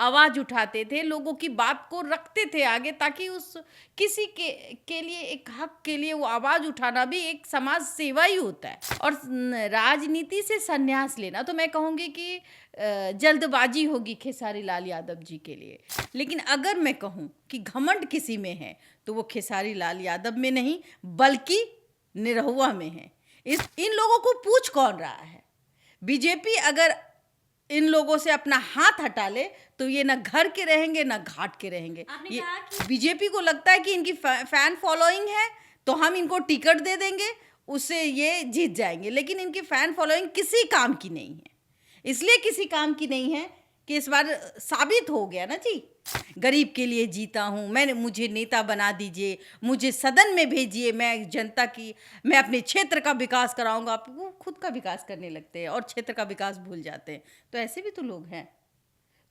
आवाज उठाते थे, लोगों की बात को रखते थे आगे, ताकि उस किसी के लिए एक हक के लिए वो आवाज उठाना भी एक समाज सेवा ही होता है। और राजनीति से संन्यास लेना तो मैं कहूँगी कि जल्दबाजी होगी खेसारी लाल यादव जी के लिए। लेकिन अगर मैं कहूँ कि घमंड किसी में है तो वो खेसारी लाल यादव में नहीं बल्कि निरहुआ में है। इन लोगों को पूछ कौन रहा है? बीजेपी अगर इन लोगों से अपना हाथ हटा ले तो ये ना घर के रहेंगे ना घाट के रहेंगे। ये बीजेपी को लगता है कि इनकी फैन फॉलोइंग है तो हम इनको टिकट दे देंगे, उससे ये जीत जाएंगे। लेकिन इनकी फैन फॉलोइंग किसी काम की नहीं है। इसलिए किसी काम की नहीं है कि इस बार साबित हो गया ना जी, गरीब के लिए जीता हूँ मैं, मुझे नेता बना दीजिए, मुझे सदन में भेजिए, मैं जनता की, मैं अपने क्षेत्र का विकास कराऊंगा। आप वो खुद का विकास करने लगते हैं और क्षेत्र का विकास भूल जाते हैं। तो ऐसे भी तो लोग हैं।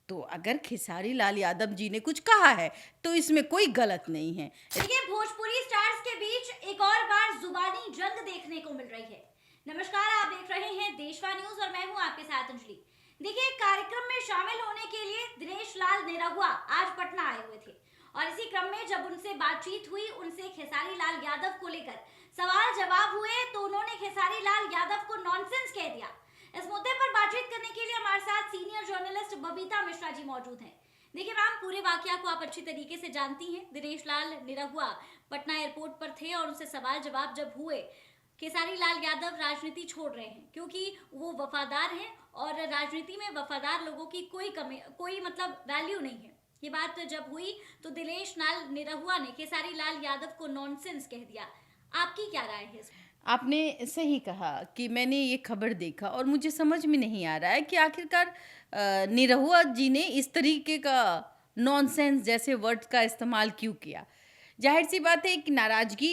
तो अगर खेसारी लाल यादव जी ने कुछ कहा है तो इसमें कोई गलत नहीं है। देखिए, भोजपुरी स्टार्स के बीच एक और बार जुबानी जंग देखने को मिल रही है। नमस्कार, आप देख रहे हैं देशवा न्यूज और मैं हूं आपके साथ अंजलि। देखिए, कार्यक्रम में शामिल होने के लिए दिनेश लाल निरहुआ आज पटना आए हुए थे और इसी क्रम में जब उनसे बातचीत हुई, उनसे खेसारी लाल यादव को लेकर सवाल जवाब हुए तो उन्होंने खेसारी लाल यादव को नॉनसेंस कह दिया। इस मुद्दे पर बातचीत करने के लिए हमारे साथ सीनियर जर्नलिस्ट बबीता मिश्रा जी मौजूद हैं। देखिए मैम, पूरे वाकया को आप अच्छी तरीके से जानती हैं। दिनेश लाल निरहुआ पटना एयरपोर्ट पर थे और उनसे सवाल जवाब जब हुए, खेसारी लाल यादव राजनीति छोड़ रहे हैं क्योंकि वो वफादार हैं और राजनीति में वफादार लोगों की कोई मतलब वैल्यू नहीं है। ये बात जब हुई तो दिनेश लाल निरहुआ ने खेसारी लाल यादव को नॉनसेंस कह दिया। आपकी क्या राय है? आपने सही कहा कि मैंने ये खबर देखा और मुझे समझ में नहीं आ रहा है कि आखिरकार निरहुआ जी ने इस तरीके का नॉनसेंस जैसे वर्ड्स का इस्तेमाल क्यों किया। जाहिर सी बात है कि नाराज़गी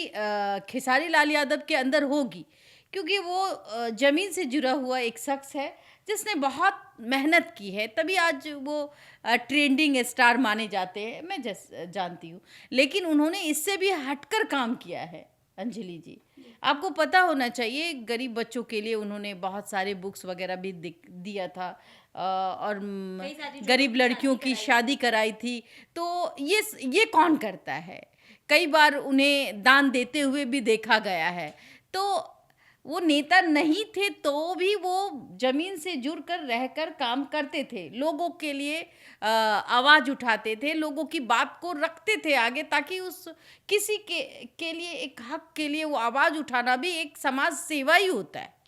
खेसारी लाल यादव के अंदर होगी, क्योंकि वो ज़मीन से जुड़ा हुआ एक शख्स है जिसने बहुत मेहनत की है, तभी आज वो ट्रेंडिंग स्टार माने जाते हैं, मैं जानती हूँ। लेकिन उन्होंने इससे भी हटकर काम किया है अंजलि जी। आपको पता होना चाहिए, गरीब बच्चों के लिए उन्होंने बहुत सारे बुक्स वगैरह भी दिया था और गरीब लड़कियों की शादी कराई थी। तो ये कौन करता है? कई बार उन्हें दान देते हुए भी देखा गया है। तो वो नेता नहीं थे तो भी वो जमीन से जुड़कर रहकर काम करते थे, लोगों के लिए आवाज उठाते थे, लोगों की बात को रखते थे आगे, ताकि उस किसी के लिए एक हक के लिए वो आवाज उठाना भी एक समाज सेवा ही होता है।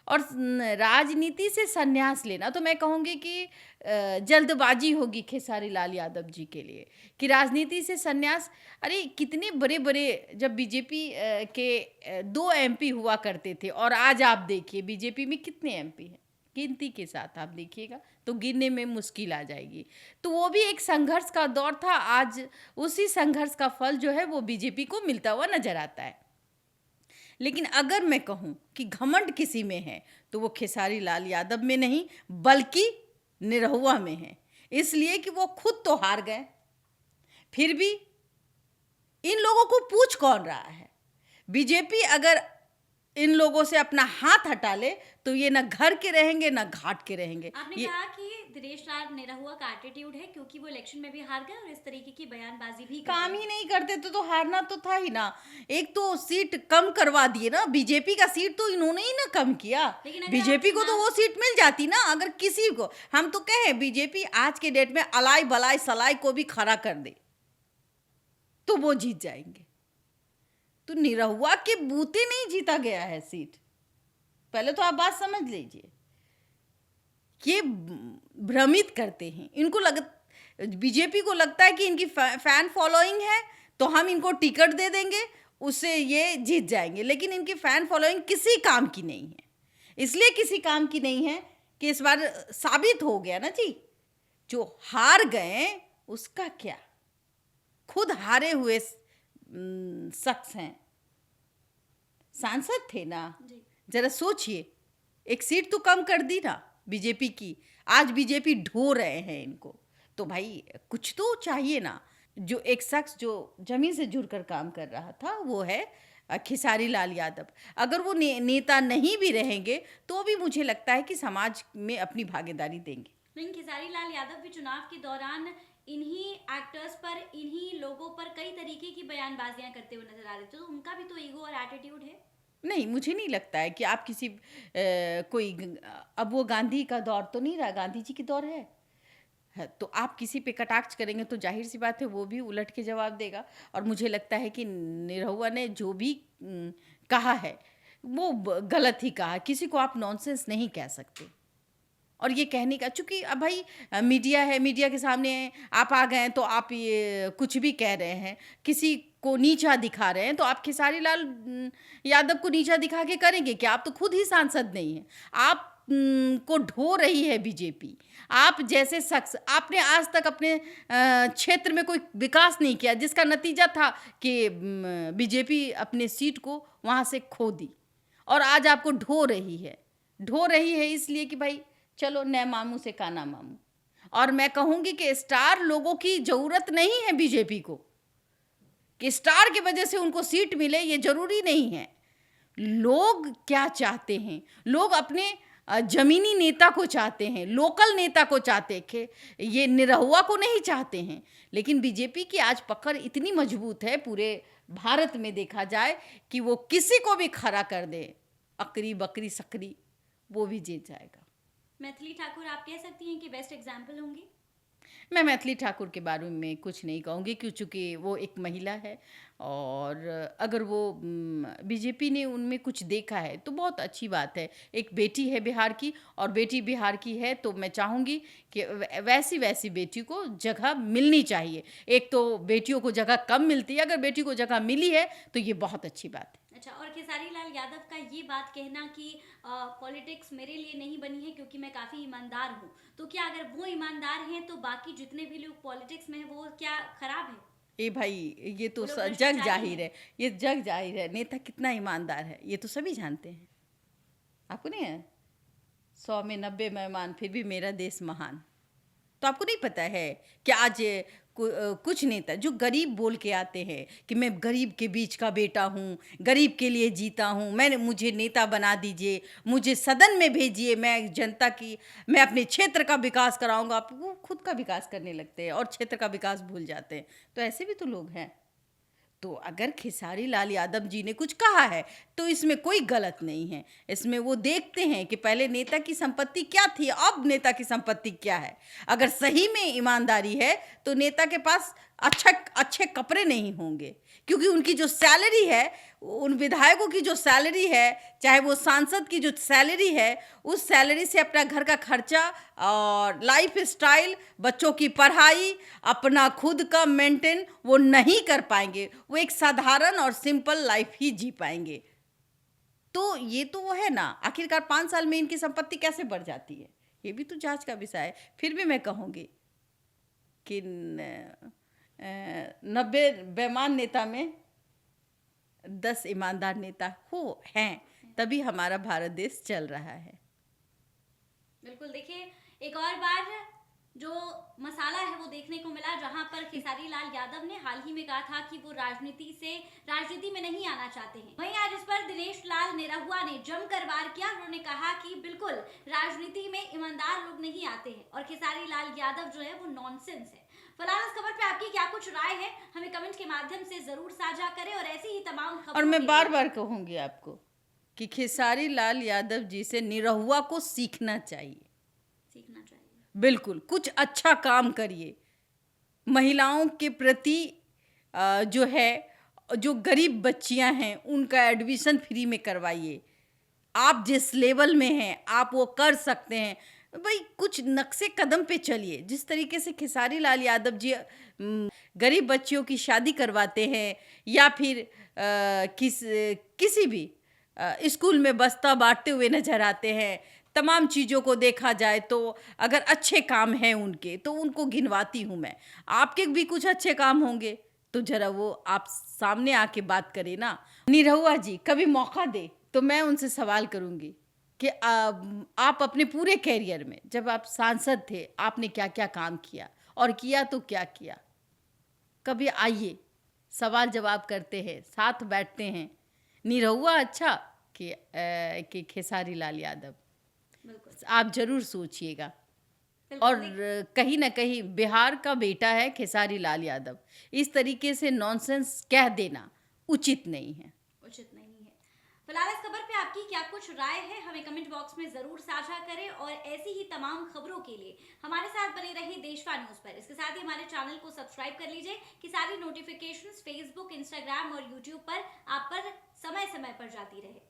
और राजनीति से संन्यास लेना तो मैं कहूँगी कि जल्दबाजी होगी खेसारी लाल यादव जी के लिए कि राजनीति से संन्यास। अरे कितने बड़े बड़े जब बीजेपी के 2 एमपी हुआ करते थे और आज आप देखिए बीजेपी में कितने एमपी हैं, गिनती के साथ आप देखिएगा तो गिनने में मुश्किल आ जाएगी। तो वो भी एक संघर्ष का दौर था, आज उसी संघर्ष का फल जो है वो बीजेपी को मिलता हुआ नजर आता है। लेकिन अगर मैं कहूँ कि घमंड किसी में है तो वो खेसारी लाल यादव में नहीं बल्कि निरहुआ में है। इसलिए कि वो खुद तो हार गए, फिर भी इन लोगों को पूछ कौन रहा है? बीजेपी अगर इन लोगों से अपना हाथ हटा ले तो ये ना घर के रहेंगे ना घाट के रहेंगे। आपने कहा कि दिनेश लाल निरहुआ का एटीट्यूड है क्योंकि वो इलेक्शन में भी हार गए और इस तरीके की बयानबाजी भी काम ही नहीं करते तो हारना तो था ही ना। एक तो सीट कम करवा दिए ना, बीजेपी का सीट तो इन्होंने ही ना कम किया। बीजेपी को तो वो सीट मिल जाती ना, अगर किसी को हम तो कहें बीजेपी आज के डेट में अलाई बलाई सलाई को भी खड़ा कर दे तो वो जीत जाएंगे। तो निरहुआ के बूते नहीं जीता गया है सीट, पहले तो आप बात समझ लीजिए। ये भ्रमित करते हैं, इनको बीजेपी को लगता है कि इनकी फैन फॉलोइंग है तो हम इनको टिकट दे देंगे, उससे ये जीत जाएंगे। लेकिन इनकी फैन फॉलोइंग किसी काम की नहीं है। इसलिए किसी काम की नहीं है कि इस बार साबित हो गया ना जी, जो हार गए उसका क्या, खुद हारे हुए शख्स हैं, सांसद थे ना। जरा सोचिए, एक सीट तो कम कर दी ना बीजेपी की, आज बीजेपी ढो रहे हैं इनको। तो भाई कुछ तो चाहिए ना। जो एक शख्स जो जमीन से जुड़कर काम कर रहा था वो है खेसारी लाल यादव। अगर वो नेता नहीं भी रहेंगे तो भी मुझे लगता है कि समाज में अपनी भागीदारी देंगे। लेकिन खेसारी लाल यादव भी चुनाव के दौरान इन्हीं एक्टर्स पर, इन्हीं लोगों पर कई तरीके की बयानबाजियां करते हुए नजर आ रहे थे, तो उनका भी तो ईगो और एटीट्यूड है। नहीं, मुझे नहीं लगता है कि आप किसी अब वो गांधी का दौर तो नहीं रहा, गांधी जी की दौर है, तो आप किसी पे कटाक्ष करेंगे तो जाहिर सी बात है वो भी उलट के जवाब देगा। और मुझे लगता है कि निरहुआ ने जो भी कहा है वो गलत ही कहा। किसी को आप नॉनसेंस नहीं कह सकते। और ये कहने का, चूंकि अब भाई मीडिया है, मीडिया के सामने आप आ गए हैं तो आप ये कुछ भी कह रहे हैं, किसी को नीचा दिखा रहे हैं, तो आप खेसारी लाल यादव को नीचा दिखा के करेंगे क्या? आप तो खुद ही सांसद नहीं हैं। आप को ढो रही है बीजेपी। आप जैसे शख्स, आपने आज तक अपने क्षेत्र में कोई विकास नहीं किया, जिसका नतीजा था कि बीजेपी अपने सीट को वहाँ से खो दी। और आज आपको ढो रही है इसलिए कि भाई चलो नए मामू से काना मामू। और मैं कहूंगी कि स्टार लोगों की जरूरत नहीं है बीजेपी को, कि स्टार की वजह से उनको सीट मिले, ये जरूरी नहीं है। लोग क्या चाहते हैं? लोग अपने जमीनी नेता को चाहते हैं, लोकल नेता को चाहते हैं, ये निरहुआ को नहीं चाहते हैं। लेकिन बीजेपी की आज पकड़ इतनी मजबूत है पूरे भारत में, देखा जाए कि वो किसी को भी खड़ा कर दे, अकरी बकरी सकरी, वो भी जीत जाएगा। मैथिली ठाकुर आप कह सकती हैं कि बेस्ट एग्जाम्पल होंगी? मैं मैथिली ठाकुर के बारे में कुछ नहीं कहूँगी, क्यों, चूँकि वो एक महिला है। और अगर वो बीजेपी ने उनमें कुछ देखा है तो बहुत अच्छी बात है। एक बेटी है बिहार की, और बेटी बिहार की है तो मैं चाहूँगी कि वैसी वैसी बेटी को जगह मिलनी चाहिए। एक तो बेटियों को जगह कम मिलती है, अगर बेटी को जगह मिली है तो ये बहुत अच्छी बात है। अच्छा, और खेसारी लाल यादव का ये बात कहना कि पॉलिटिक्स मेरे लिए नहीं बनी है क्योंकि मैं काफ़ी ईमानदार हूँ, तो क्या अगर वो ईमानदार हैं तो बाकी जितने भी लोग पॉलिटिक्स में हैं वो क्या खराब है? ए भाई, ये तो वो लोग जग भ्रष्टाचारी जाहिर हैं। है, ये जग जाहिर है नेता कितना ईमानदार है, ये तो सभी जानते हैं। आपको नहीं है? 100 में 90 मेहमान फिर भी मेरा देश महान। तो आपको नहीं पता है कि आज कुछ नेता जो गरीब बोल के आते हैं कि मैं गरीब के बीच का बेटा हूँ, गरीब के लिए जीता हूँ, मुझे नेता बना दीजिए, मुझे सदन में भेजिए, मैं अपने क्षेत्र का विकास कराऊंगा। आप वो खुद का विकास करने लगते हैं और क्षेत्र का विकास भूल जाते हैं। तो ऐसे भी तो लोग हैं। तो अगर खेसारी लाल यादव जी ने कुछ कहा है तो इसमें कोई गलत नहीं है। इसमें वो देखते हैं कि पहले नेता की संपत्ति क्या थी, अब नेता की संपत्ति क्या है। अगर सही में ईमानदारी है तो नेता के पास अच्छे कपड़े नहीं होंगे, क्योंकि उनकी जो सैलरी है, उन विधायकों की जो सैलरी है, चाहे वो सांसद की जो सैलरी है, उस सैलरी से अपना घर का खर्चा और लाइफ स्टाइल, बच्चों की पढ़ाई, अपना खुद का मेंटेन वो नहीं कर पाएंगे। वो एक साधारण और सिंपल लाइफ ही जी पाएंगे। तो ये तो वो है ना, आखिरकार 5 साल में इनकी संपत्ति कैसे बढ़ जाती है, ये भी तो जांच का विषय है। फिर भी मैं कहूँगी कि 90 बेईमान नेता में 10 ईमानदार नेता हैं, तभी हमारा भारत देश चल रहा है। बिल्कुल, देखिए एक और बार जो मसाला है वो देखने को मिला, जहां पर खेसारी लाल यादव ने हाल ही में कहा था कि वो राजनीति में नहीं आना चाहते हैं। वहीं आज इस पर दिनेश लाल निरहुआ ने जमकर वार किया। उन्होंने कहा कि बिल्कुल राजनीति में ईमानदार लोग नहीं आते हैं और खेसारी लाल यादव जो है वो नॉनसेंस है। फिलहाल इस खबर पे आपकी क्या कुछ राय है, हमें कमेंट के माध्यम से जरूर साझा करें और ऐसी ही तमाम खबरों और मैं के बार लिए बार कहूँगी आपको कि खेसारी लाल यादव जी से निरहुआ को सीखना चाहिए। सीखना चाहिए। बिल्कुल, कुछ अच्छा काम करिए। महिलाओं के प्रति जो है, जो गरीब बच्चियां हैं उनका एडमिशन फ्री में करवाइए। आप जिस लेवल में हैं आप वो कर सकते हैं। भाई कुछ नक्शे कदम पे चलिए। जिस तरीके से खेसारी लाल यादव जी गरीब बच्चियों की शादी करवाते हैं, या फिर किसी भी स्कूल में बस्ता बांटते हुए नजर आते हैं, तमाम चीज़ों को देखा जाए तो अगर अच्छे काम हैं उनके तो उनको गिनवाती हूँ मैं। आपके भी कुछ अच्छे काम होंगे तो ज़रा वो आप सामने आके बात करें ना। निरहुआ जी कभी मौका दे तो मैं उनसे सवाल करूँगी कि आप अपने पूरे कैरियर में, जब आप सांसद थे, आपने क्या क्या काम किया, और किया तो क्या किया। कभी आइए, सवाल जवाब करते हैं, साथ बैठते हैं। निरहुआ अच्छा कि खेसारी लाल यादव, बिल्कुल। आप जरूर सोचिएगा। बिल्कुल और कहीं न कहीं बिहार का बेटा है खेसारी लाल यादव। इस तरीके से नॉनसेंस कह देना उचित नहीं है। उचित नहीं है। फिलहाल इस खबर पे आपकी क्या कुछ राय है, हमें कमेंट बॉक्स में जरूर साझा करें और ऐसी ही तमाम खबरों के लिए हमारे साथ बने रहिए देशवा न्यूज पर। इसके साथ ही हमारे चैनल को सब्सक्राइब कर लीजिए कि सारी नोटिफिकेशंस फेसबुक, इंस्टाग्राम और यूट्यूब पर आप पर समय समय पर जाती रहे।